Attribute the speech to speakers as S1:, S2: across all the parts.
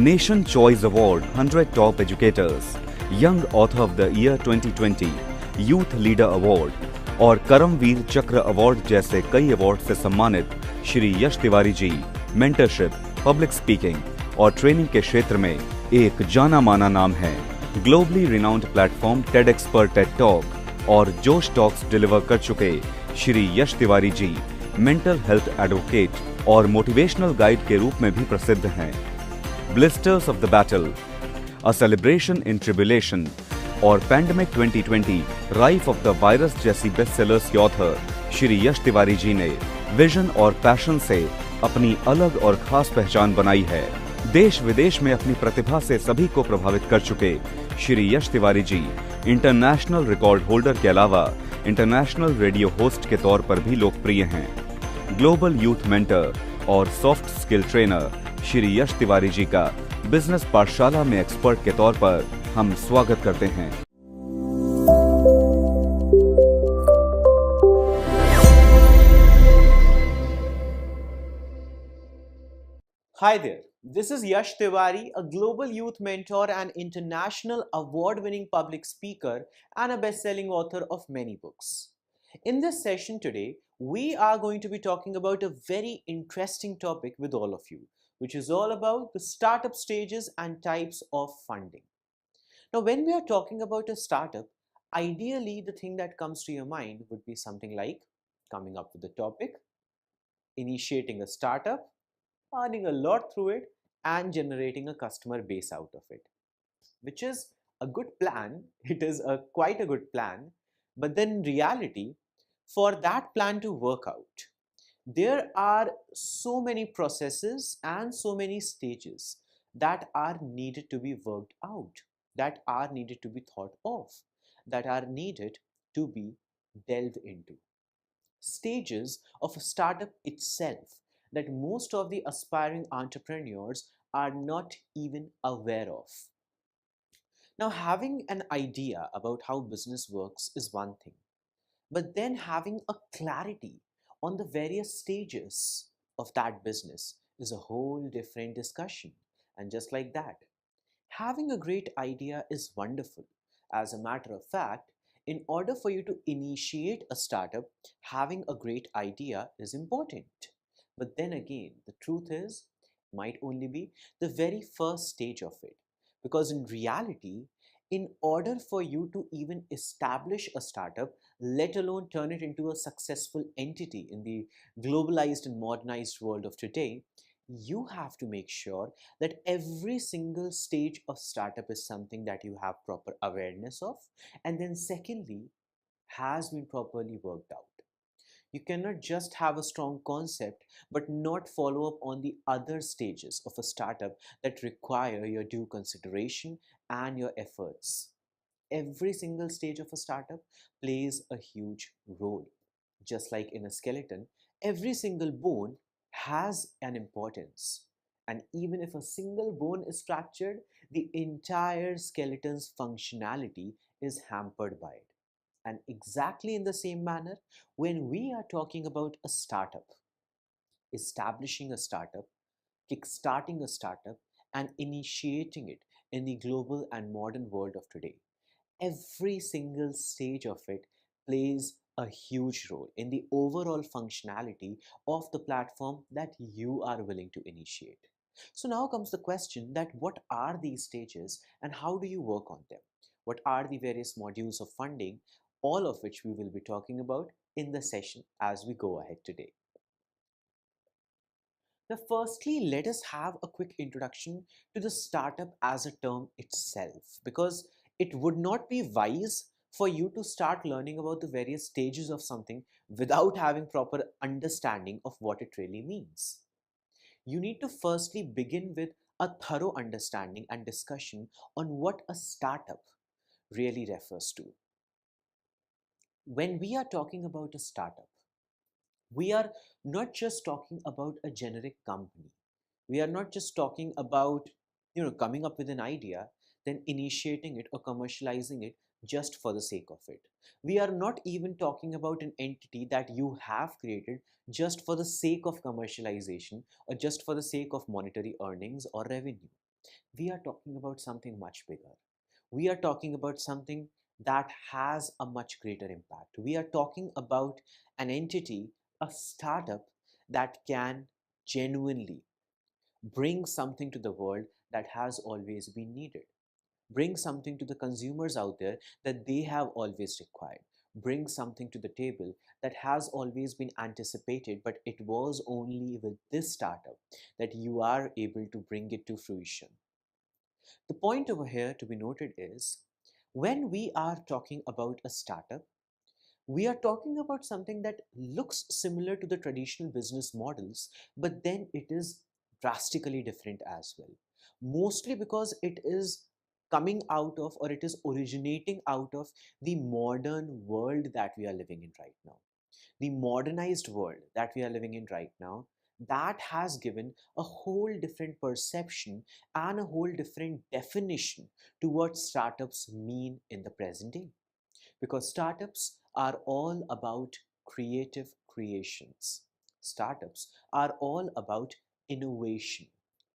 S1: Nation Choice Award 100 Top Educators, Young Author of the Year 2020, Youth Leader Award और करमवीर चक्र award जैसे कई award से सम्मानित Shri Yash Tiwari ji mentorship, public speaking और ट्रेनिंग के क्षेत्र में एक जाना माना नाम है। ग्लोबली रिनाउंड प्लेटफॉर्म टेडएक्स पर टेड टॉक और जोश टॉक्स डिलीवर कर चुके Shri Yash Tiwari ji mental health advocate और मोटिवेशनल गाइड के रूप में भी प्रसिद्ध हैं। Blisters of the battle, a celebration in tribulation और pandemic 2020 rife of the virus जैसी बेस्ट सेलर्स के ऑथर श्री यश तिवारी जी ने विजन और पैशन से अपनी अलग और खास पहचान बनाई है। देश विदेश में अपनी प्रतिभा से सभी को प्रभावित कर चुके श्री यश तिवारी जी इंटरनेशनल रिकॉर्ड होल्डर के अलावा इंटरनेशनल रेडियो होस्ट के तौर पर भी लोकप्रिय हैं। ग्लोबल यूथ मेंटर और soft skill trainer Shri Yash Tiwari जी का बिजनेस पाठशाला में एक्सपर्ट के तौर पर हम स्वागत करते हैं।
S2: Hi there, this is Yash Tiwari, a global youth mentor and international award-winning public speaker and a best-selling author of many books. In this session today, we are going to be talking about a very interesting topic with all of you, which is all about the startup stages and types of funding. Now, when we are talking about a startup, ideally the thing that comes to your mind would be something like coming up with a topic, initiating a startup, earning a lot through it, and generating a customer base out of it, which is a good plan. It is quite a good plan, but then in reality, for that plan to work out, there are so many processes and so many stages that are needed to be worked out, that are needed to be thought of, that are needed to be delved into. Stages of a startup itself that most of the aspiring entrepreneurs are not even aware of. Now, having an idea about how business works is one thing, but then having a clarity on the various stages of that business is a whole different discussion. And just like that, having a great idea is wonderful. As a matter of fact, in order for you to initiate a startup, having a great idea is important. But then again, the truth is, might only be the very first stage of it. Because in reality, in order for you to even establish a startup, let alone turn it into a successful entity in the globalized and modernized world of today, you have to make sure that every single stage of startup is something that you have proper awareness of, and then secondly, has been properly worked out. You cannot just have a strong concept but not follow up on the other stages of a startup that require your due consideration and your efforts. Every single stage of a startup plays a huge role. Just like in a skeleton, every single bone has an importance. And even if a single bone is fractured, the entire skeleton's functionality is hampered by it. And exactly in the same manner, when we are talking about a startup, establishing a startup, kickstarting a startup, and initiating it in the global and modern world of today, every single stage of it plays a huge role in the overall functionality of the platform that you are willing to initiate. So now comes the question that what are these stages and how do you work on them? What are the various modules of funding? All of which we will be talking about in the session as we go ahead today. Now, firstly, let us have a quick introduction to the startup as a term itself, because it would not be wise for you to start learning about the various stages of something without having proper understanding of what it really means. You need to firstly begin with a thorough understanding and discussion on what a startup really refers to. When we are talking about a startup, we are not just talking about a generic company. We are not just talking about, coming up with an idea, then initiating it or commercializing it just for the sake of it. We are not even talking about an entity that you have created just for the sake of commercialization or just for the sake of monetary earnings or revenue. We are talking about something much bigger. We are talking about something that has a much greater impact. We are talking about an entity, a startup that can genuinely bring something to the world that has always been needed. Bring something to the consumers out there that they have always required. Bring something to the table that has always been anticipated, but it was only with this startup that you are able to bring it to fruition. The point over here to be noted is when we are talking about a startup, we are talking about something that looks similar to the traditional business models, but then it is drastically different as well. Mostly because it is coming out of, or it is originating out of, the modern world that we are living in right now. The modernized world that we are living in right now, that has given a whole different perception and a whole different definition to what startups mean in the present day, because startups are all about creative creations. Startups are all about innovation.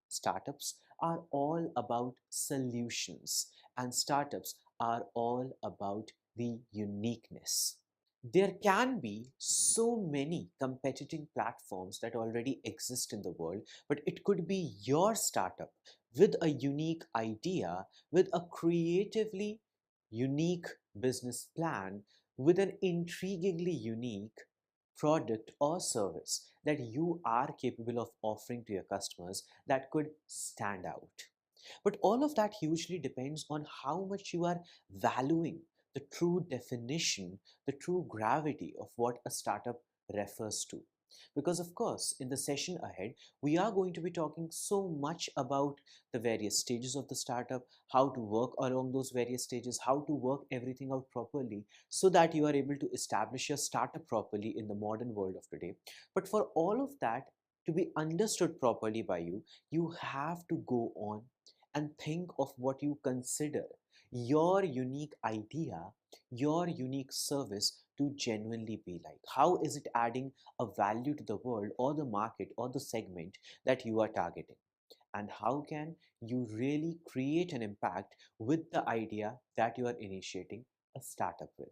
S2: Startups are all about solutions. And startups are all about the uniqueness. There can be so many competing platforms that already exist in the world, but it could be your startup with a unique idea, with a creatively unique business plan, with an intriguingly unique product or service that you are capable of offering to your customers that could stand out. But all of that hugely depends on how much you are valuing the true definition, the true gravity of what a startup refers to. Because, of course, in the session ahead, we are going to be talking so much about the various stages of the startup, how to work along those various stages, how to work everything out properly so that you are able to establish your startup properly in the modern world of today. But for all of that to be understood properly by you, you have to go on and think of what you consider your unique idea, your unique service to genuinely be like. How is it adding a value to the world or the market or the segment that you are targeting? And how can you really create an impact with the idea that you are initiating a startup with?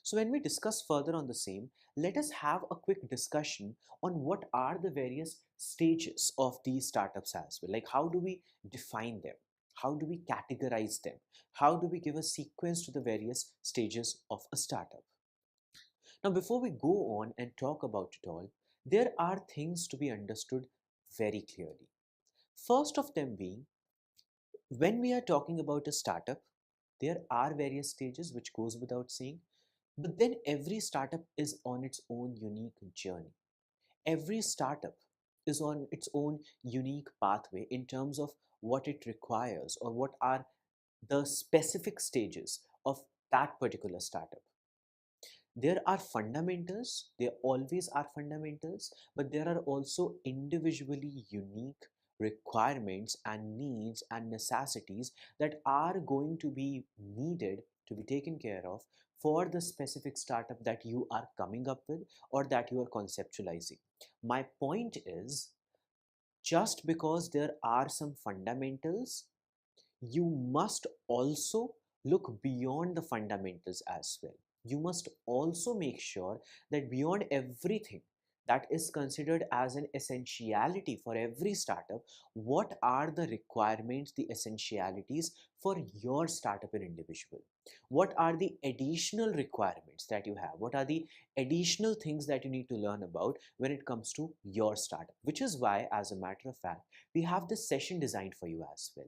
S2: So, when we discuss further on the same, let us have a quick discussion on what are the various stages of these startups as well. Like, how do we define them? How do we categorize them? How do we give a sequence to the various stages of a startup? Now, before we go on and talk about it all, there are things to be understood very clearly. First of them being, when we are talking about a startup, there are various stages which goes without saying, but then every startup is on its own unique journey. Every startup is on its own unique pathway in terms of what it requires or what are the specific stages of that particular startup. There are fundamentals, there always are fundamentals, but there are also individually unique requirements and needs and necessities that are going to be needed to be taken care of for the specific startup that you are coming up with or that you are conceptualizing. My point is, just because there are some fundamentals, you must also look beyond the fundamentals as well. You must also make sure that beyond everything that is considered as an essentiality for every startup, what are the requirements, the essentialities for your startup and individual? What are the additional requirements that you have? What are the additional things that you need to learn about when it comes to your startup? Which is why, as a matter of fact, we have this session designed for you as well,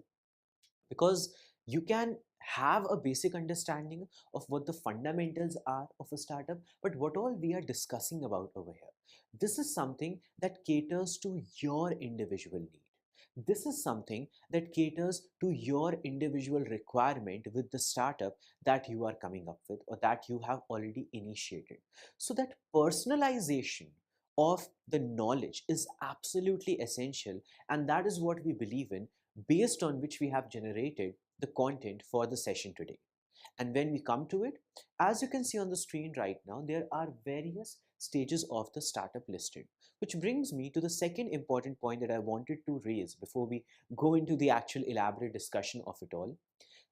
S2: because you can have a basic understanding of what the fundamentals are of a startup, but what all we are discussing about over here, this is something that caters to your individual need. This is something that caters to your individual requirement with the startup that you are coming up with or that you have already initiated. So that personalization of the knowledge is absolutely essential, and that is what we believe in, based on which we have generated the content for the session today. And when we come to it, as you can see on the screen right now, there are various stages of the startup listed. Which brings me to the second important point that I wanted to raise before we go into the actual elaborate discussion of it all,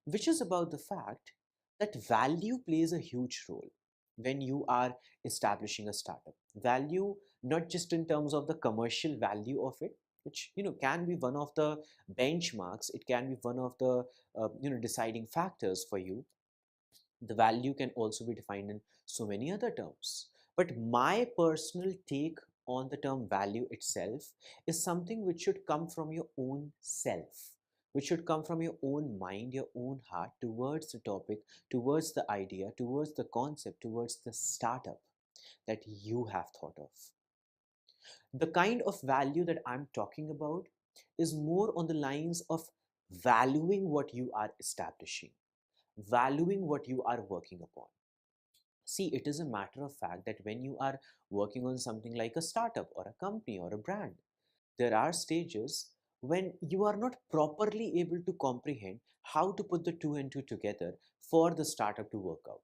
S2: which is about the fact that value plays a huge role when you are establishing a startup. Value, not just in terms of the commercial value of it, which can be one of the benchmarks, it can be one of the deciding factors for you. The value can also be defined in so many other terms. But my personal take on the term value itself is something which should come from your own self, which should come from your own mind, your own heart towards the topic, towards the idea, towards the concept, towards the startup that you have thought of. The kind of value that I'm talking about is more on the lines of valuing what you are establishing, valuing what you are working upon. See, it is a matter of fact that when you are working on something like a startup or a company or a brand, there are stages when you are not properly able to comprehend how to put the two and two together for the startup to work out.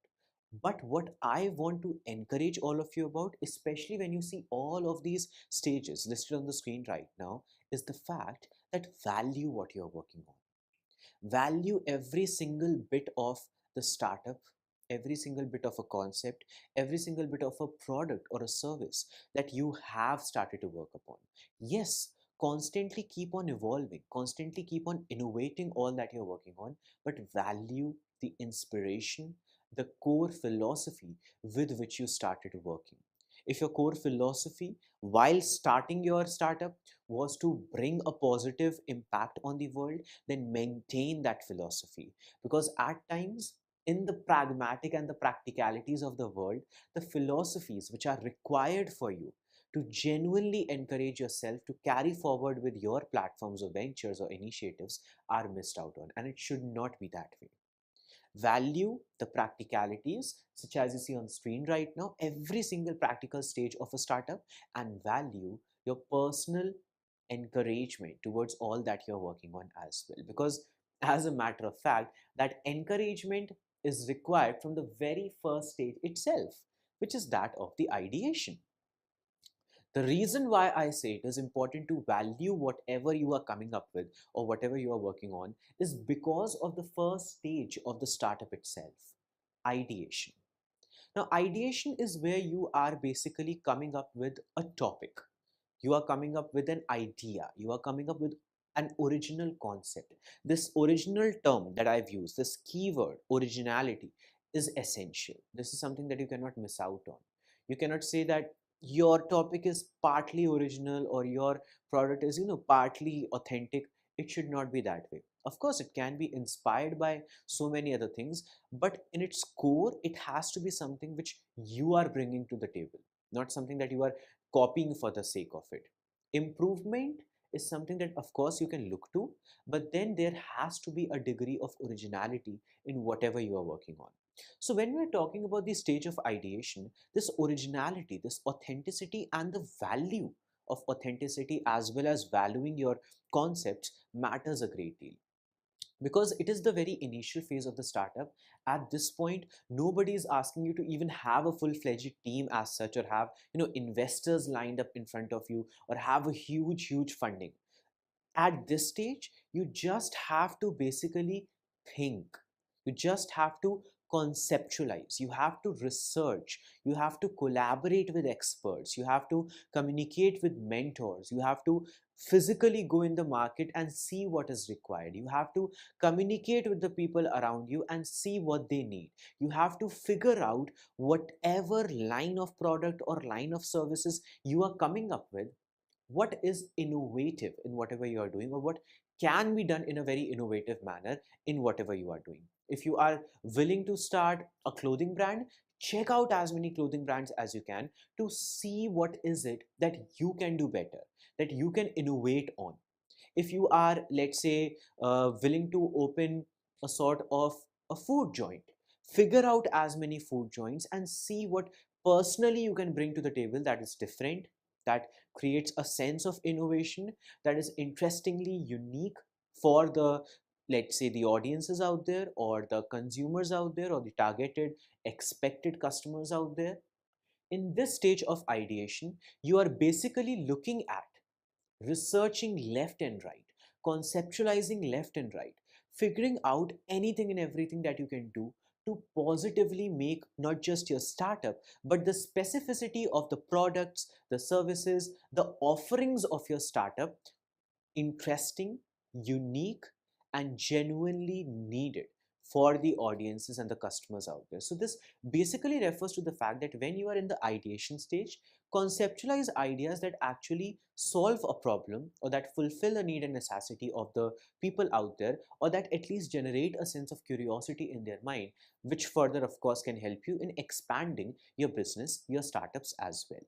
S2: But what I want to encourage all of you about, especially when you see all of these stages listed on the screen right now, is the fact that value what you're working on. Value every single bit of the startup, every single bit of a concept, every single bit of a product or a service that you have started to work upon. Yes, constantly keep on evolving, constantly keep on innovating all that you're working on, but value the inspiration, the core philosophy with which you started working. If your core philosophy while starting your startup was to bring a positive impact on the world, then maintain that philosophy. Because at times, in the pragmatic and the practicalities of the world, the philosophies which are required for you to genuinely encourage yourself to carry forward with your platforms or ventures or initiatives are missed out on. And it should not be that way. Value the practicalities, such as you see on screen right now, every single practical stage of a startup, and value your personal encouragement towards all that you're working on as well. Because, as a matter of fact, that encouragement is required from the very first stage itself, which is that of the ideation. The reason why I say it is important to value whatever you are coming up with or whatever you are working on is because of the first stage of the startup itself, ideation. Now, ideation is where you are basically coming up with a topic. You are coming up with an idea. You are coming up with an original concept. This original term that I've used, this keyword, originality, is essential. This is something that you cannot miss out on. You cannot say that your topic is partly original or your product is, partly authentic. It should not be that way. Of course, it can be inspired by so many other things, but in its core, it has to be something which you are bringing to the table, not something that you are copying for the sake of it. Improvement is something that, of course, you can look to, but then there has to be a degree of originality in whatever you are working on. So, when we're talking about the stage of ideation, this originality, this authenticity, and the value of authenticity as well as valuing your concepts matters a great deal, because it is the very initial phase of the startup. At this point, nobody is asking you to even have a full-fledged team as such, or have investors lined up in front of you, or have a huge funding. At this stage, you just have to basically think. You just have to conceptualize. You have to research. You have to collaborate with experts. You have to communicate with mentors. You have to physically go in the market and see what is required. You have to communicate with the people around you and see what they need. You have to figure out whatever line of product or line of services you are coming up with, what is innovative in whatever you are doing, or what can be done in a very innovative manner in whatever you are doing. If you are willing to start a clothing brand, check out as many clothing brands as you can to see what is it that you can do better, that you can innovate on. If you are, let's say, willing to open a sort of a food joint, figure out as many food joints and see what personally you can bring to the table that is different, that creates a sense of innovation, that is interestingly unique for the, let's say, the audiences out there, or the consumers out there, or the targeted expected customers out there. In this stage of ideation, you are basically looking at researching left and right, conceptualizing left and right, figuring out anything and everything that you can do to positively make not just your startup, but the specificity of the products, the services, the offerings of your startup interesting, unique, and genuinely needed for the audiences and the customers out there. So, this basically refers to the fact that when you are in the ideation stage, conceptualize ideas that actually solve a problem or that fulfill a need and necessity of the people out there, or that at least generate a sense of curiosity in their mind, which further, of course, can help you in expanding your business, your startups as well.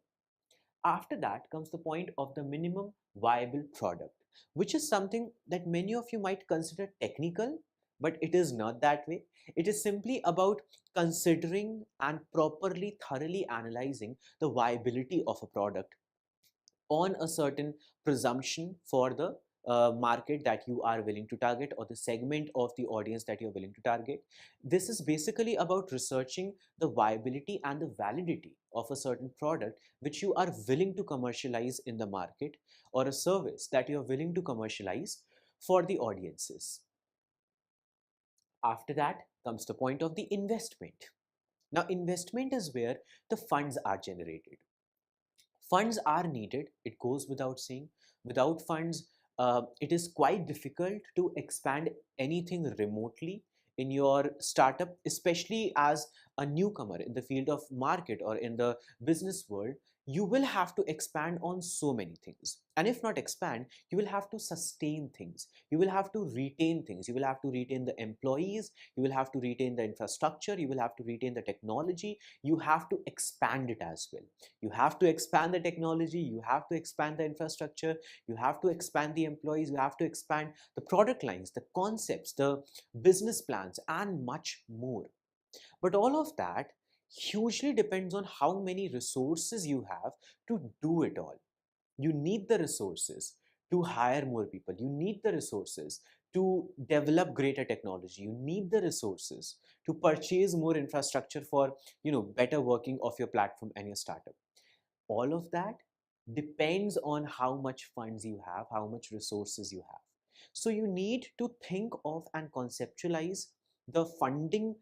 S2: After that comes the point of the minimum viable product, which is something that many of you might consider technical, but it is not that way. It is simply about considering and properly, thoroughly analyzing the viability of a product on a certain presumption for the market that you are willing to target, or the segment of the audience that you're willing to target. This is basically about researching the viability and the validity of a certain product which you are willing to commercialize in the market, or a service that you're willing to commercialize for the audiences. After that comes the point of the investment. Now, investment is where the funds are generated. Funds are needed, it goes without saying. Without funds, it is quite difficult to expand anything remotely in your startup, especially as a newcomer in the field of market or in the business world. You will have to expand on so many things, and if not expand, you will have to sustain things, you will have to retain things, you will have to retain the employees, you will have to retain the infrastructure, you will have to retain the technology, you have to expand it as well. You have to expand the technology, you have to expand the infrastructure, you have to expand the employees, you have to expand the product lines, the concepts, the business plans, and much more. But all of that hugely depends on how many resources you have to do it all. You need the resources to hire more people, you need the resources to develop greater technology, you need the resources to purchase more infrastructure for better working of your platform and your startup. All of that depends on how much funds you have, how much resources you have. So you need to think of and conceptualize the funding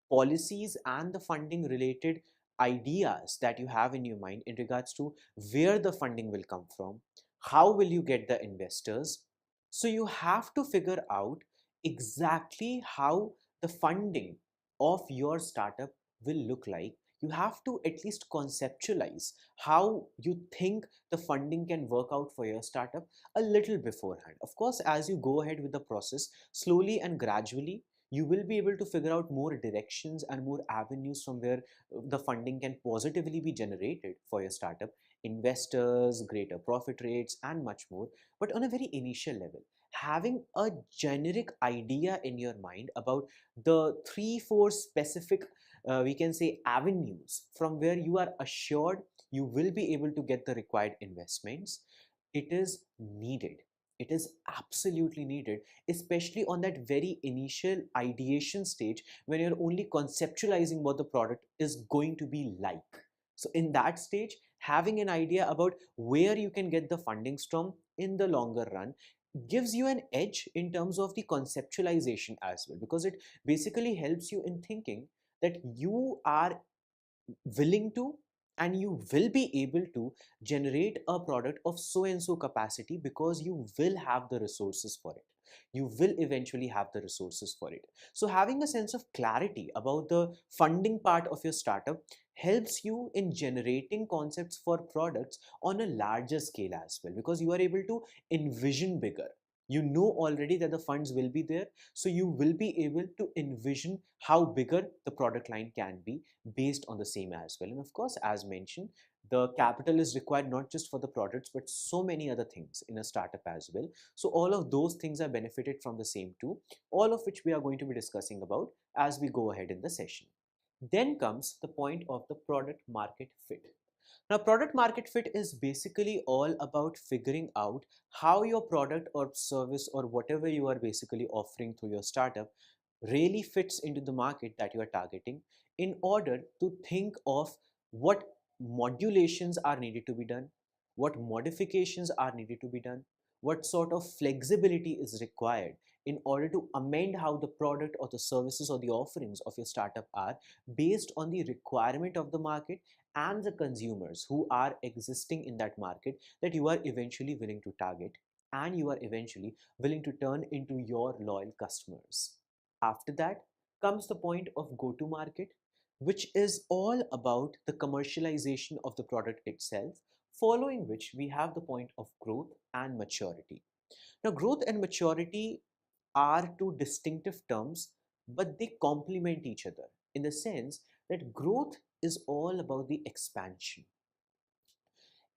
S2: policies and the funding related ideas that you have in your mind in regards to where the funding will come from, how will you get the investors. So you have to figure out exactly how the funding of your startup will look like. You have to at least conceptualize how you think the funding can work out for your startup a little beforehand. Of course, as you go ahead with the process, slowly and gradually, you will be able to figure out more directions and more avenues from where the funding can positively be generated for your startup, investors, greater profit rates, and much more. But on a very initial level, having a generic idea in your mind about the 3 4 specific we can say avenues from where you are assured you will be able to get the required investments, it is needed. It is absolutely needed, especially on that very initial ideation stage when you're only conceptualizing what the product is going to be like. So in that stage, having an idea about where you can get the fundings from in the longer run gives you an edge in terms of the conceptualization as well, because it basically helps you in thinking that you are willing to and you will be able to generate a product of so and so capacity, because you will have the resources for it. You will eventually have the resources for it. So having a sense of clarity about the funding part of your startup helps you in generating concepts for products on a larger scale as well, because you are able to envision bigger. You know already that the funds will be there, so you will be able to envision how bigger the product line can be based on the same as well. And of course, as mentioned, the capital is required not just for the products but so many other things in a startup as well. So all of those things are benefited from the same too, all of which we are going to be discussing about as we go ahead in the session. Then comes the point of the product market fit. Now, product market fit is basically all about figuring out how your product or service or whatever you are basically offering through your startup really fits into the market that you are targeting, in order to think of what modulations are needed to be done, what modifications are needed to be done, what sort of flexibility is required in order to amend how the product or the services or the offerings of your startup are based on the requirement of the market and the consumers who are existing in that market that you are eventually willing to target and you are eventually willing to turn into your loyal customers. After that comes the point of go to market, which is all about the commercialization of the product itself, following which we have the point of growth and maturity. Now, growth and maturity are two distinctive terms, but they complement each other in the sense that growth is all about the expansion.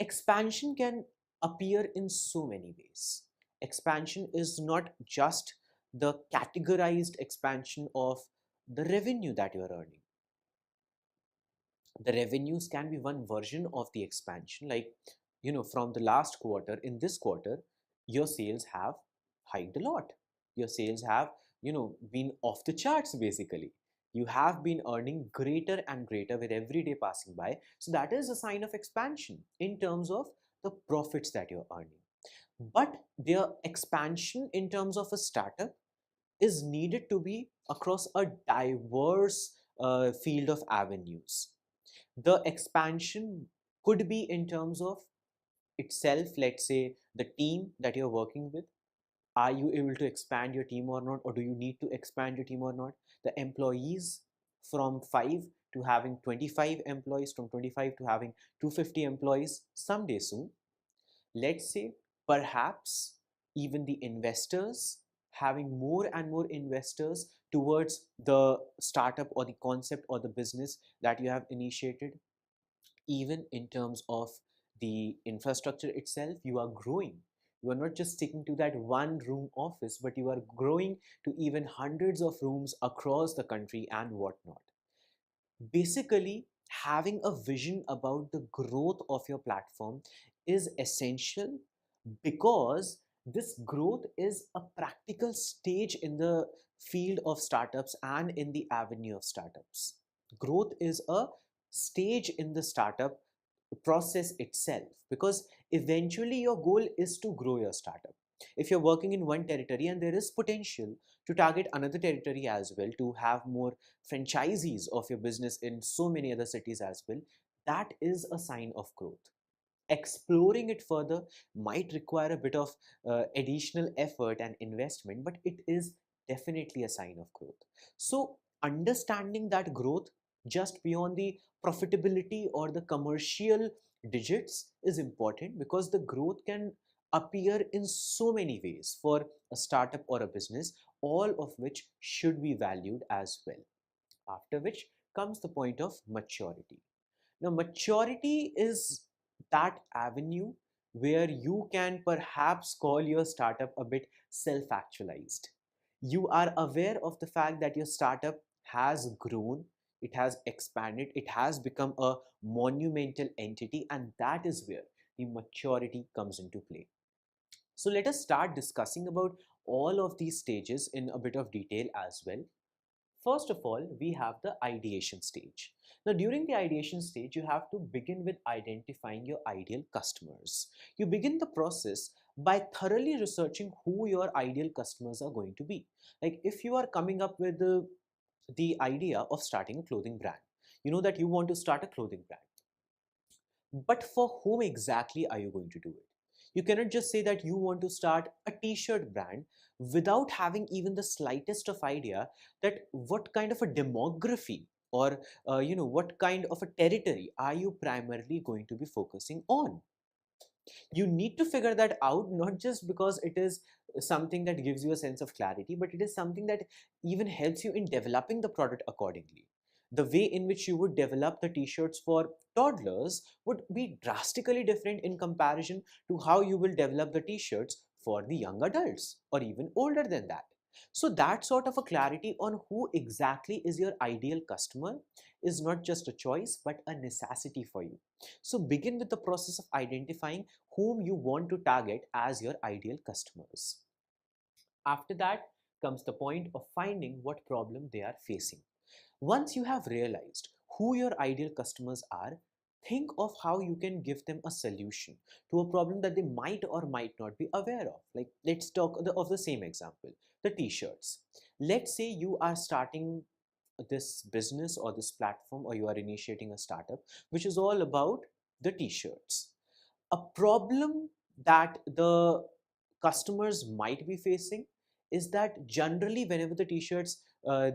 S2: Expansion can appear in so many ways. Expansion is not just the categorized expansion of the revenue that you are earning. The revenues can be one version of the expansion, like, from the last quarter, in this quarter your sales have hiked a lot, your sales have been off the charts. Basically, you have been earning greater and greater with every day passing by, so that is a sign of expansion in terms of the profits that you're earning. But their expansion in terms of a startup is needed to be across a diverse field of avenues. The expansion could be in terms of itself, let's say the team that you're working with. Are you able to expand your team or not, or do you need to expand your team or not? The employees, from 5 to having 25 employees, from 25 to having 250 employees someday soon. Let's say perhaps even the investors, having more and more investors towards the startup or the concept or the business that you have initiated. Even in terms of the infrastructure itself, you are growing. You are not just sticking to that one room office, but you are growing to even hundreds of rooms across the country and whatnot. Basically, having a vision about the growth of your platform is essential, because this growth is a practical stage in the field of startups and in the avenue of startups. Growth is a stage in the startup process itself, because eventually your goal is to grow your startup. If you're working in one territory and there is potential to target another territory as well, to have more franchisees of your business in so many other cities as well, that is a sign of growth. Exploring it further might require a bit of additional effort and investment, but it is definitely a sign of growth. So understanding that growth just beyond the profitability or the commercial digits is important, because the growth can appear in so many ways for a startup or a business, all of which should be valued as well. After which comes the point of maturity. Now, maturity is that avenue where you can perhaps call your startup a bit self actualized. You are aware of the fact that your startup has grown, it has expanded, it has become a monumental entity, and that is where the maturity comes into play. So, let us start discussing about all of these stages in a bit of detail as well. First of all, we have the ideation stage. Now, during the ideation stage, you have to begin with identifying your ideal customers. You begin the process by thoroughly researching who your ideal customers are going to be. Like, if you are coming up with the idea of starting a clothing brand, you know that you want to start a clothing brand. But for whom exactly are you going to do it? You cannot just say that you want to start a t-shirt brand without having even the slightest of idea that what kind of a demography or what kind of a territory are you primarily going to be focusing on. You need to figure that out, not just because it is something that gives you a sense of clarity, but it is something that even helps you in developing the product accordingly. The way in which you would develop the t-shirts for toddlers would be drastically different in comparison to how you will develop the t-shirts for the young adults or even older than that. So that sort of a clarity on who exactly is your ideal customer is not just a choice but a necessity for you. So begin with the process of identifying whom you want to target as your ideal customers. After that comes the point of finding what problem they are facing. Once you have realized who your ideal customers are, think of how you can give them a solution to a problem that they might or might not be aware of. Like, let's talk of the same example, the t-shirts. Let's say you are starting this business or this platform, or you are initiating a startup which is all about the t-shirts. A problem that the customers might be facing is that generally whenever the t-shirts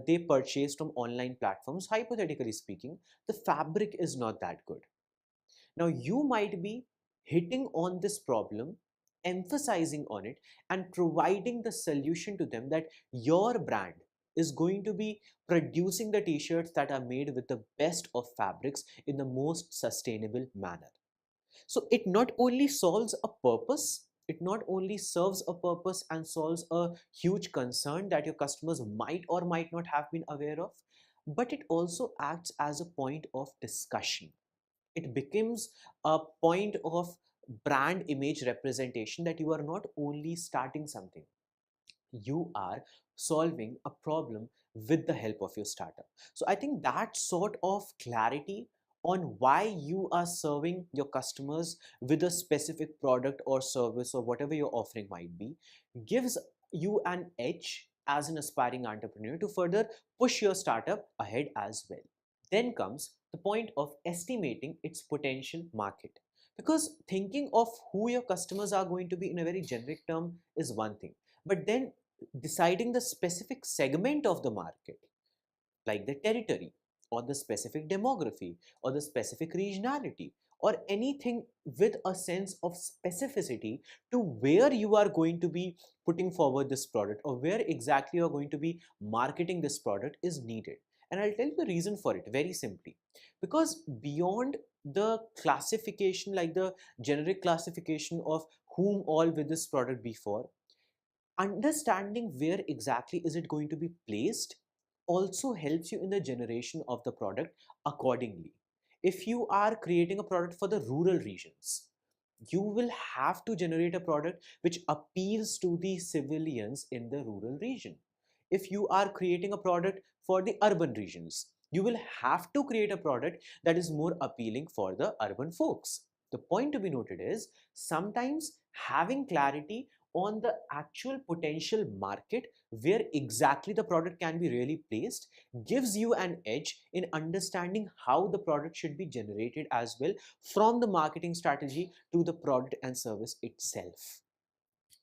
S2: they purchase from online platforms, hypothetically speaking, the fabric is not that good. Now you might be hitting on this problem, emphasizing on it, and providing the solution to them that your brand is going to be producing the t-shirts that are made with the best of fabrics in the most sustainable manner. So it not only solves a purpose, it not only serves a purpose and solves a huge concern that your customers might or might not have been aware of, but it also acts as a point of discussion. It becomes a point of brand image representation that you are not only starting something, you are solving a problem with the help of your startup. So I think that sort of clarity on why you are serving your customers with a specific product or service or whatever your offering might be gives you an edge as an aspiring entrepreneur to further push your startup ahead as well. Then comes the point of estimating its potential market. Because thinking of who your customers are going to be in a very generic term is one thing, but then deciding the specific segment of the market, like the territory or the specific demography or the specific regionality or anything with a sense of specificity to where you are going to be putting forward this product or where exactly you are going to be marketing this product is needed. And I'll tell you the reason for it very simply. Because beyond the classification, like the generic classification of whom all will this product be for, understanding where exactly is it going to be placed also helps you in the generation of the product accordingly. If you are creating a product for the rural regions, you will have to generate a product which appeals to the civilians in the rural region. If you are creating a product for the urban regions, you will have to create a product that is more appealing for the urban folks. The point to be noted is sometimes having clarity on the actual potential market where exactly the product can be really placed gives you an edge in understanding how the product should be generated as well, from the marketing strategy to the product and service itself.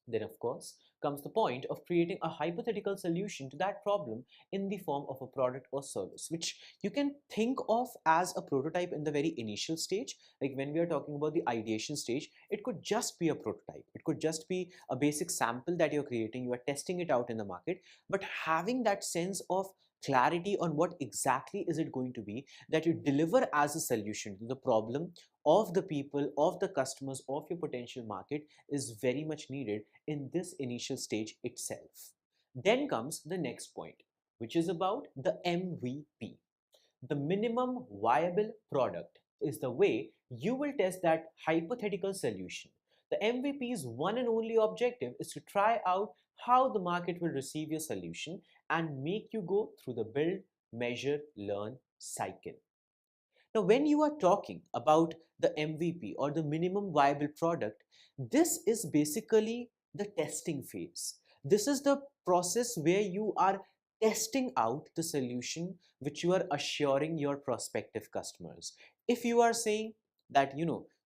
S2: Then, of course, comes the point of creating a hypothetical solution to that problem in the form of a product or service, which you can think of as a prototype in the very initial stage. Like when we are talking about the ideation stage, it could just be a prototype. It could just be a basic sample that you're creating. You are testing it out in the market, but having that sense of clarity on what exactly is it going to be that you deliver as a solution to the problem of the people, of the customers, of your potential market is very much needed in this initial stage itself. Then comes the next point, which is about the MVP. The minimum viable product is the way you will test that hypothetical solution. The MVP's one and only objective is to try out how the market will receive your solution and make you go through the build, measure, learn cycle. Now, when you are talking about the MVP or the minimum viable product, this is basically the testing phase. This is the process where you are testing out the solution which you are assuring your prospective customers. If you are saying that,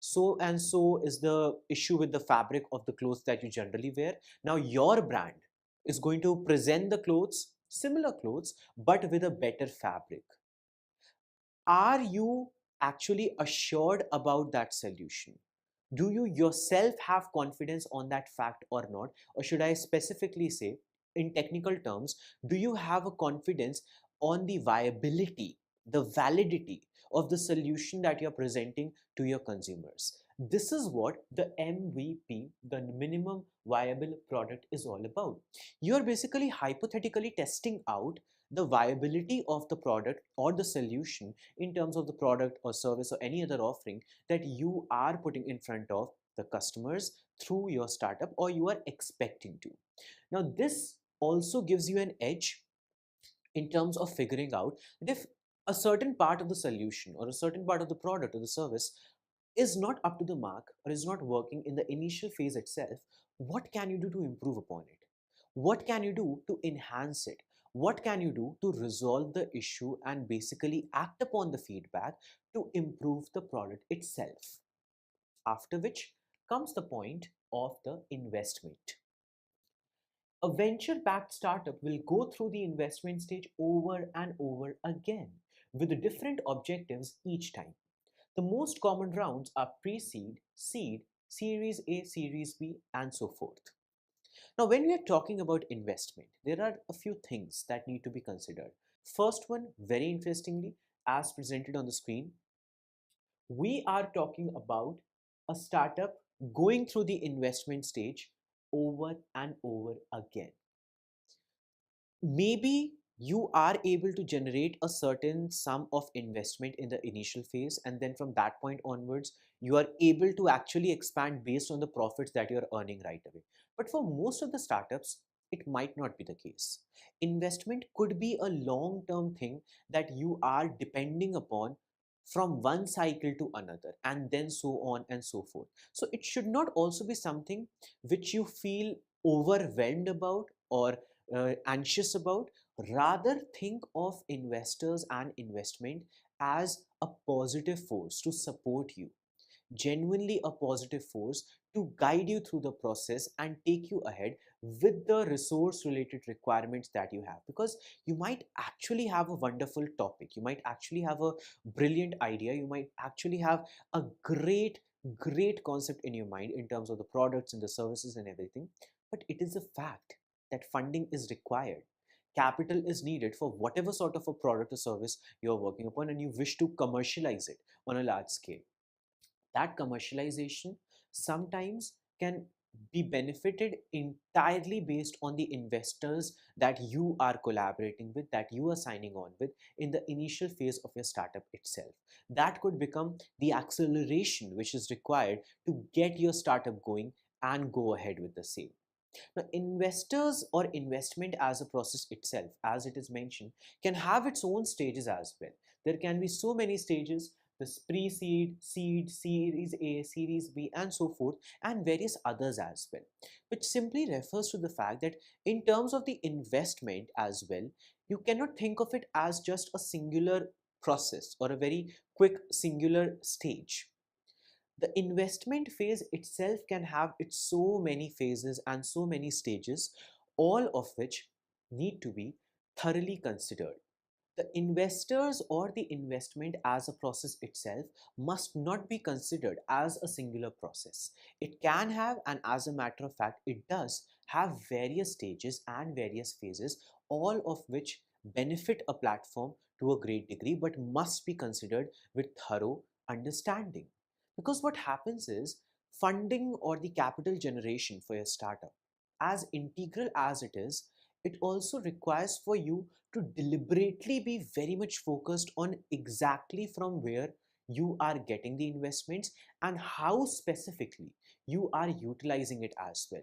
S2: so and so is the issue with the fabric of the clothes that you generally wear, now your brand is going to present the clothes, similar clothes, but with a better fabric. Are you actually assured about that solution? Do you yourself have confidence on that fact or not? Or should I specifically say, in technical terms, do you have a confidence on the viability, the validity of the solution that you're presenting to your consumers? This is what the MVP, the minimum viable product, is all about. You're basically hypothetically testing out the viability of the product or the solution in terms of the product or service or any other offering that you are putting in front of the customers through your startup or you are expecting to. Now, this also gives you an edge in terms of figuring out that if a certain part of the solution or a certain part of the product or the service is not up to the mark or is not working in the initial phase itself, what can you do to improve upon it? What can you do to enhance it? What can you do to resolve the issue and basically act upon the feedback to improve the product itself? After which comes the point of the investment. A venture backed startup will go through the investment stage over and over again with different objectives each time. The most common rounds are pre seed, seed, Series A, Series B, and so forth. Now, when we are talking about investment, there are a few things that need to be considered. First one, very interestingly, as presented on the screen, we are talking about a startup going through the investment stage over and over again. Maybe you are able to generate a certain sum of investment in the initial phase, and then from that point onwards you are able to actually expand based on the profits that you're earning right away. But for most of the startups, it might not be the case. Investment could be a long term thing that you are depending upon from one cycle to another, and then so on and so forth. So it should not also be something which you feel overwhelmed about or anxious about. Rather, think of investors and investment as a positive force to support you, genuinely a positive force to guide you through the process and take you ahead with the resource related requirements that you have. Because you might actually have a wonderful topic, you might actually have a brilliant idea, you might actually have a great concept in your mind in terms of the products and the services and everything, but it is a fact that funding is required. Capital is needed for whatever sort of a product or service you're working upon and you wish to commercialize it on a large scale. That commercialization sometimes can be benefited entirely based on the investors that you are collaborating with, that you are signing on with in the initial phase of your startup itself. That could become the acceleration which is required to get your startup going and go ahead with the same. Now, investors or investment as a process itself, as it is mentioned, can have its own stages as well. There can be so many stages: this pre-seed, seed, series A, series B, and so forth, and various others as well, which simply refers to the fact that in terms of the investment as well, you cannot think of it as just a singular process or a very quick singular stage. The investment phase itself can have its so many phases and so many stages, all of which need to be thoroughly considered. The investors or the investment as a process itself must not be considered as a singular process. It can have, and as a matter of fact, it does have various stages and various phases, all of which benefit a platform to a great degree, but must be considered with thorough understanding. Because what happens is, funding or the capital generation for your startup, as integral as it is, it also requires for you to deliberately be very much focused on exactly from where you are getting the investments and how specifically you are utilizing it as well.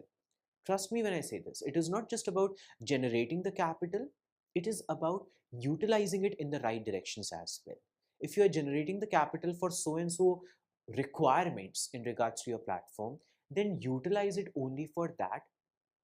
S2: Trust me when I say this, it is not just about generating the capital, it is about utilizing it in the right directions as well. If you are generating the capital for so and so requirements in regards to your platform, then utilize it only for that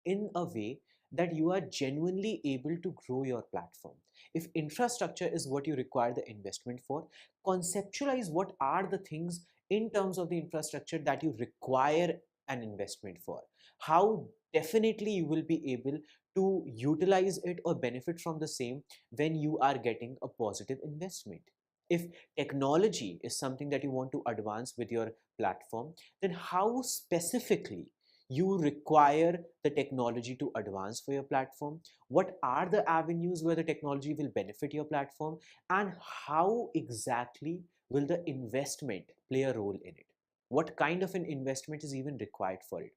S2: in a way that you are genuinely able to grow your platform. If infrastructure is what you require the investment for, conceptualize what are the things in terms of the infrastructure that you require an investment for. How definitely you will be able to utilize it or benefit from the same when you are getting a positive investment. If technology is something that you want to advance with your platform, then how specifically you require the technology to advance for your platform, what are the avenues where the technology will benefit your platform, and how exactly will the investment play a role in it, what kind of an investment is even required for it.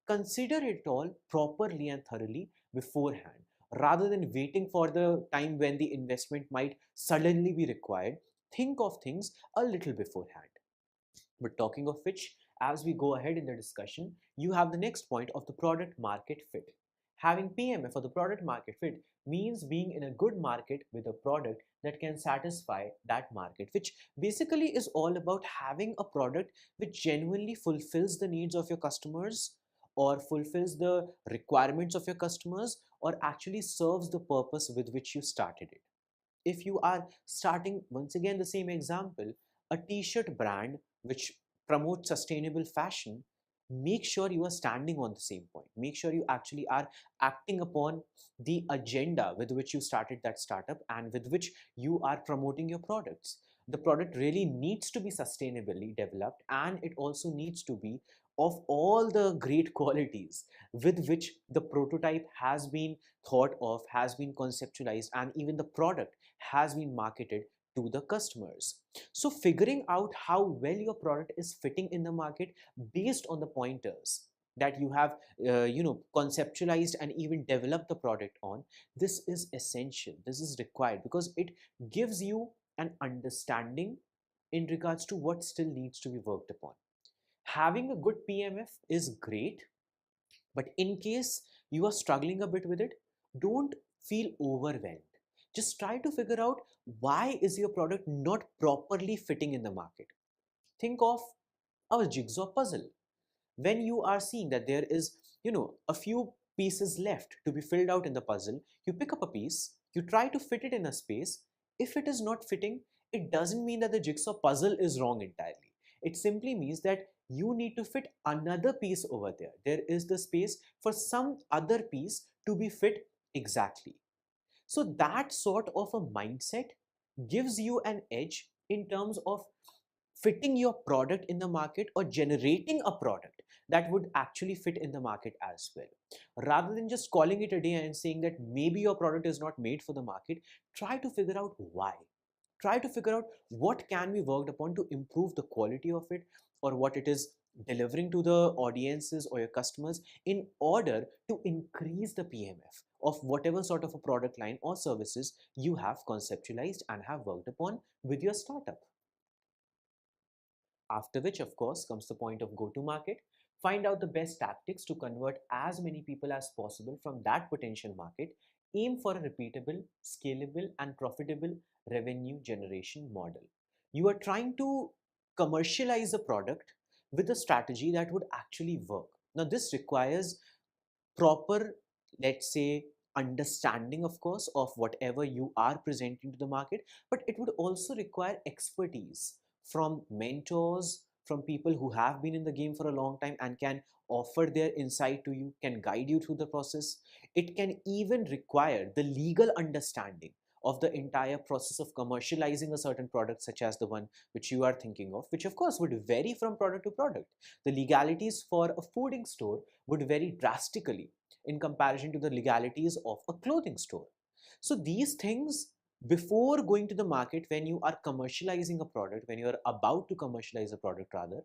S2: Consider it all properly and thoroughly beforehand, rather than waiting for the time when the investment might suddenly be required. Think of things a little beforehand. But talking of which, as we go ahead in the discussion, you have the next point of the product market fit. Having PMF or the product market fit means being in a good market with a product that can satisfy that market, which basically is all about having a product which genuinely fulfills the needs of your customers, or fulfills the requirements of your customers, or actually serves the purpose with which you started it. If you are starting, once again the same example, a t-shirt brand which promotes sustainable fashion, make sure you are standing on the same point, make sure you actually are acting upon the agenda with which you started that startup and with which you are promoting your products. The product really needs to be sustainably developed, and it also needs to be of all the great qualities with which the prototype has been thought of, has been conceptualized, and even the product has been marketed to the customers. So figuring out how well your product is fitting in the market based on the pointers that you have conceptualized and even developed the product on, this is essential, this is required, because it gives you an understanding in regards to what still needs to be worked upon. Having a good PMF is great, but in case you are struggling a bit with it, don't feel overwhelmed. Just try to figure out why is your product not properly fitting in the market. Think of a jigsaw puzzle. When you are seeing that there is, a few pieces left to be filled out in the puzzle, you pick up a piece, you try to fit it in a space. If it is not fitting, it doesn't mean that the jigsaw puzzle is wrong entirely. It simply means that you need to fit another piece over there. There is the space for some other piece to be fit exactly. So that sort of a mindset gives you an edge in terms of fitting your product in the market, or generating a product that would actually fit in the market as well. Rather than just calling it a day and saying that maybe your product is not made for the market, try to figure out why. Try to figure out what can be worked upon to improve the quality of it, or what it is delivering to the audiences or your customers, in order to increase the PMF of whatever sort of a product line or services you have conceptualized and have worked upon with your startup. After which, of course, comes the point of go to market. Find out the best tactics to convert as many people as possible from that potential market. Aim for a repeatable, scalable, and profitable revenue generation model. You are trying to commercialize a product with a strategy that would actually work. Now, this requires proper, let's say, understanding, of course, of whatever you are presenting to the market, but it would also require expertise from mentors, from people who have been in the game for a long time and can offer their insight to you, can guide you through the process. It can even require the legal understanding of the entire process of commercializing a certain product, such as the one which you are thinking of, which of course would vary from product to product. The legalities for a fooding store would vary drastically in comparison to the legalities of a clothing store. So these things, before going to the market, when you are commercializing a product, when you are about to commercialize a product rather,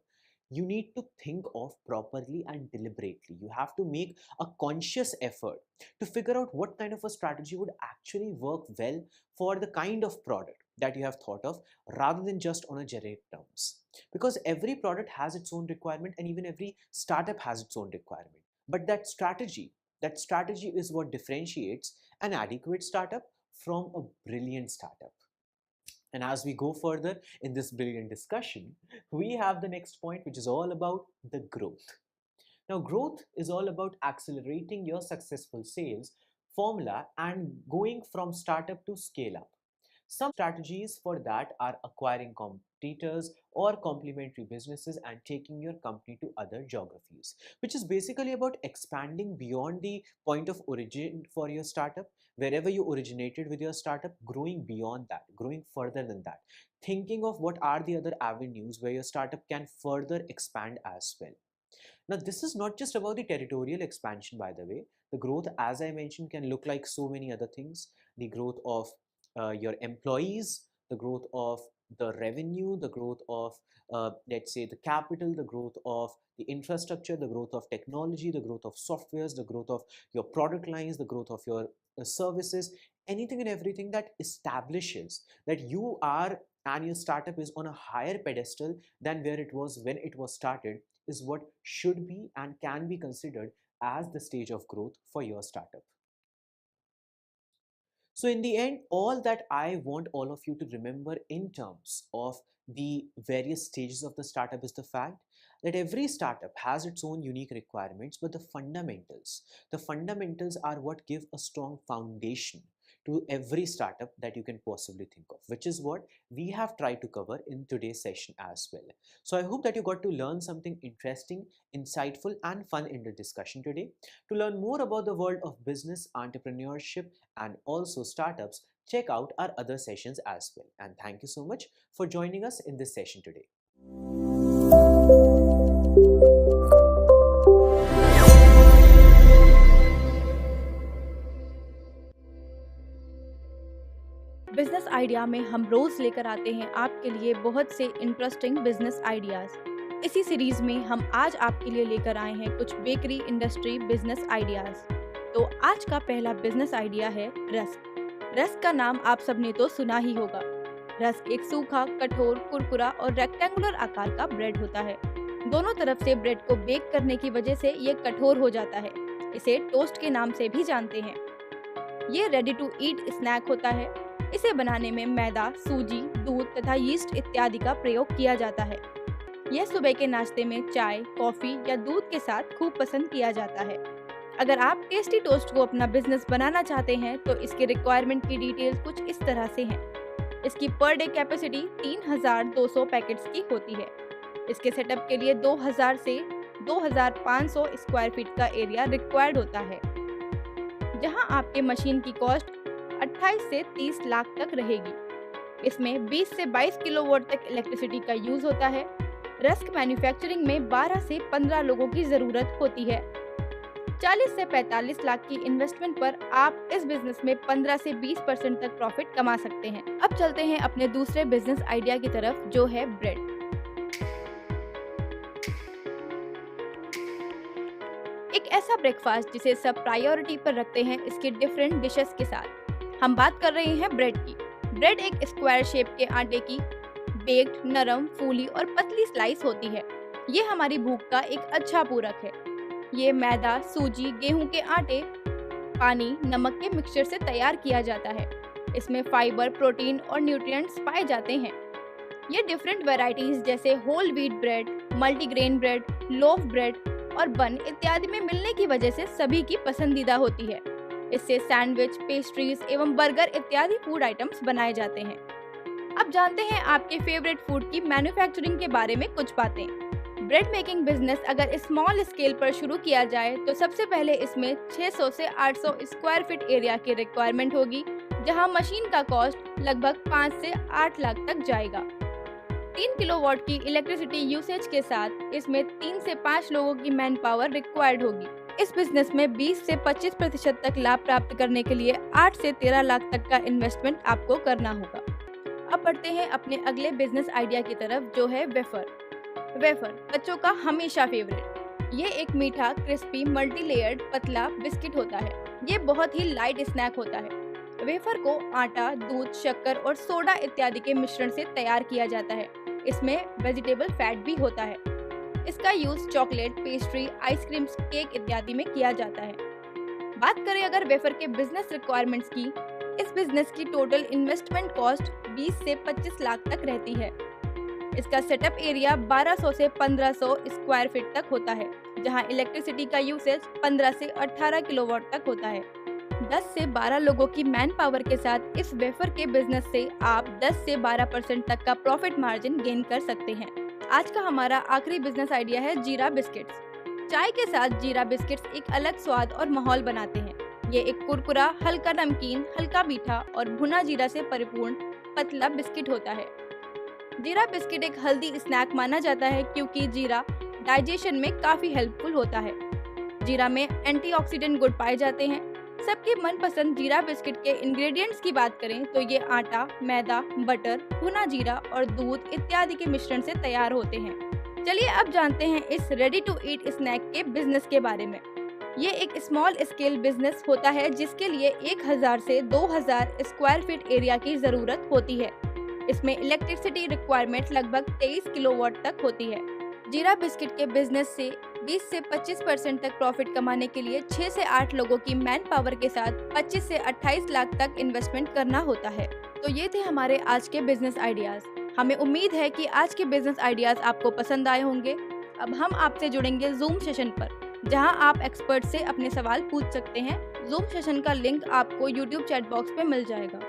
S2: you need to think of properly and deliberately. You have to make a conscious effort to figure out what kind of a strategy would actually work well for the kind of product that you have thought of, rather than just on a generic terms. Because every product has its own requirement, and even every startup has its own requirement. But that strategy is what differentiates an adequate startup from a brilliant startup. And as we go further in this brilliant discussion, we have the next point, which is all about the growth. Now, growth is all about accelerating your successful sales formula and going from startup to scale up. Some strategies for that are acquiring competitors or complementary businesses and taking your company to other geographies, which is basically about expanding beyond the point of origin for your startup, wherever you originated with your startup, growing beyond that, growing further than that, thinking of what are the other avenues where your startup can further expand as well. Now, this is not just about the territorial expansion, by the way. The growth, as I mentioned, can look like so many other things. The growth of your employees, the growth of the revenue, the growth of, let's say, the capital, the growth of the infrastructure, the growth of technology, the growth of softwares, the growth of your product lines, the growth of your services, anything and everything that establishes that you are and your startup is on a higher pedestal than where it was when it was started, is what should be and can be considered as the stage of growth for your startup. So, in the end, all that I want all of you to remember in terms of the various stages of the startup is the fact that every startup has its own unique requirements, but the fundamentals are what give a strong foundation to every startup that you can possibly think of, which is what we have tried to cover in today's session as well. So I hope that you got to learn something interesting, insightful, and fun in the discussion today. To learn more about the world of business, entrepreneurship, and also startups, check out our other sessions as well. And thank you so much for joining us in this session today.
S3: Business idea में हम रोज लेकर आते हैं आपके लिए बहुत से interesting business ideas. इसी सीरीज में हम आज आपके लिए लेकर आए हैं कुछ बेकरी इंडस्ट्री बिजनेस आइडियाज। तो आज का पहला बिजनेस आइडिया है रस्क। रस्क का नाम आप सबने तो सुना ही होगा। रस्क एक सूखा, कठोर, कुरकुरा और रेक्टेंगुलर आकार का ब्रेड होता है। दोनों तरफ से ब्रेड को बेक करने की वजह से ये कठोर हो जाता है। इसे टोस्ट के नाम से भी जानते हैं। ये रेडी टू ईट स्नैक होता है। इसे बनाने में मैदा, सूजी, दूध तथा यीस्ट इत्यादि का प्रयोग किया जाता है। यह सुबह के नाश्ते में चाय, कॉफी या दूध के साथ खूब पसंद किया जाता है। अगर आप टेस्टी टोस्ट को अपना बिजनेस बनाना चाहते हैं तो इसके रिक्वायरमेंट की डिटेल्स कुछ इस तरह से हैं। इसकी पर डे कैपेसिटी 3200 पैकेट्स की होती है। इसके सेटअप के लिए 2000 से 2500 स्क्वायर फीट का एरिया रिक्वायर्ड होता है, जहां आपके मशीन की कॉस्ट 28 से 30 लाख तक रहेगी। इसमें 20 से 22 किलोवाट तक इलेक्ट्रिसिटी का यूज होता है। रस्क मैन्युफैक्चरिंग में 12 से 15 लोगों की जरूरत होती है। 40 से 45 लाख की इन्वेस्टमेंट पर आप इस बिजनेस में 15 से 20% तक प्रॉफिट कमा सकते हैं। अब चलते हैं अपने दूसरे बिजनेस आइडिया की तरफ, जो है ब्रेड। एक ऐसा ब्रेकफास्ट जिसे सब प्रायोरिटी पर रखते हैं इसके डिफरेंट डिशेस के साथ। हम बात कर रहे हैं ब्रेड की। ब्रेड एक स्क्वायर शेप के आटे की बेक्ड, नरम, फूली और पतली स्लाइस होती है। ये हमारी भूख का एक अच्छा पूरक है। ये मैदा, सूजी, गेहूं के आटे, पानी, नमक के मिक्सचर से तैयार किया जाता है। इसमें फाइबर, प्रोटीन और न्यूट्रिएंट्स पाए जाते हैं। ये डिफरेंट वैरायटीज जैसे whole wheat bread, multigrain bread, loaf bread और बन इत्यादि में मिलने की वजह से सभी की पसंदीदा होती है। इससे सैंडविच, पेस्ट्रीज एवं बर्गर इत्यादि फूड आइटम्स बनाए जाते हैं। अब जानते हैं आपके फेवरेट फूड की मैन्युफैक्चरिंग के बारे में कुछ बातें। ब्रेड मेकिंग बिजनेस अगर स्मॉल स्केल पर शुरू किया जाए तो सबसे पहले इसमें 600 से 800 स्क्वायर फीट एरिया की रिक्वायरमेंट होगी, जहां मशीन का कॉस्ट लगभग 5 से 8 लाख तक जाएगा। 3 किलोवाट की इलेक्ट्रिसिटी यूसेज के साथ इसमें 3 से 5 लोगों की मैन पावर रिक्वायर्ड होगी। इस बिजनेस में 20 से 25% तक लाभ प्राप्त करने के लिए 8 से 13 लाख तक का इन्वेस्टमेंट आपको करना होगा। अब बढ़ते हैं अपने अगले बिजनेस आइडिया की तरफ, जो है वेफर। वेफर बच्चों का हमेशा फेवरेट। ये एक मीठा, क्रिस्पी, मल्टी लेयर्ड पतला बिस्किट होता है। ये बहुत ही लाइट स्नैक होता है। वेफर को आटा, दूध, शक्कर और सोडा इत्यादि के मिश्रण से तैयार किया जाता है। इसमें वेजिटेबल फैट भी होता है। इसका use chocolate, pastry, ice creams, cake इत्यादि में किया जाता है। बात करें अगर वेफर के बिजनेस रिक्वायरमेंट्स की, इस बिजनेस की टोटल इन्वेस्टमेंट कॉस्ट 20 से 25 लाख तक रहती है। इसका सेटअप एरिया 1200 से 1500 स्क्वायर फीट तक होता है, जहां इलेक्ट्रिसिटी का यूसेज 15 से 18 किलोवाट तक होता है। 10 से 12 लोगों की मैन पावर के साथ इस वेफर के बिजनेस से आप 10 से 12% तक का प्रॉफिट मार्जिन गेन कर सकते हैं। आज का हमारा आखिरी बिजनेस आइडिया है जीरा बिस्किट्स। चाय के साथ जीरा बिस्किट्स एक अलग स्वाद और माहौल बनाते हैं। ये एक कुरकुरा, हल्का नमकीन, हल्का मीठा और भुना जीरा से परिपूर्ण पतला बिस्किट होता है। जीरा बिस्किट एक हेल्दी स्नैक माना जाता है क्योंकि जीरा डाइजेशन में काफी हेल्पफुल होता है। जीरा में एंटीऑक्सीडेंट गुण पाए जाते हैं। सबके मनपसंद जीरा बिस्किट के इंग्रेडिएंट्स की बात करें तो ये आटा, मैदा, बटर, भुना जीरा और दूध इत्यादि के मिश्रण से तैयार होते हैं। चलिए अब जानते हैं इस रेडी टू ईट स्नैक के बिजनेस के बारे में। ये एक स्मॉल स्केल बिजनेस होता है जिसके लिए 1000 से 2000 स्क्वायर फीट एरिया की जरूरत होती है। इसमें इलेक्ट्रिसिटी रिक्वायरमेंट लगभग 23 किलोवाट तक होती है। जीरा बिस्किट के बिजनेस से 20 से 25% तक प्रॉफिट कमाने के लिए 6 से 8 लोगों की मैन पावर के साथ 25 से 28 लाख तक इन्वेस्टमेंट करना होता है। तो ये थे हमारे आज के बिजनेस आइडियाज। हमें उम्मीद है कि आज के बिजनेस आइडियाज आपको पसंद आए होंगे। अब हम आपसे जुड़ेंगे जूम सेशन पर, जहां आप एक्सपर्ट से अपने सवाल पूछ सकते हैं। जूम सेशन का लिंक आपको यूट्यूब चैट बॉक्स पे मिल जाएगा।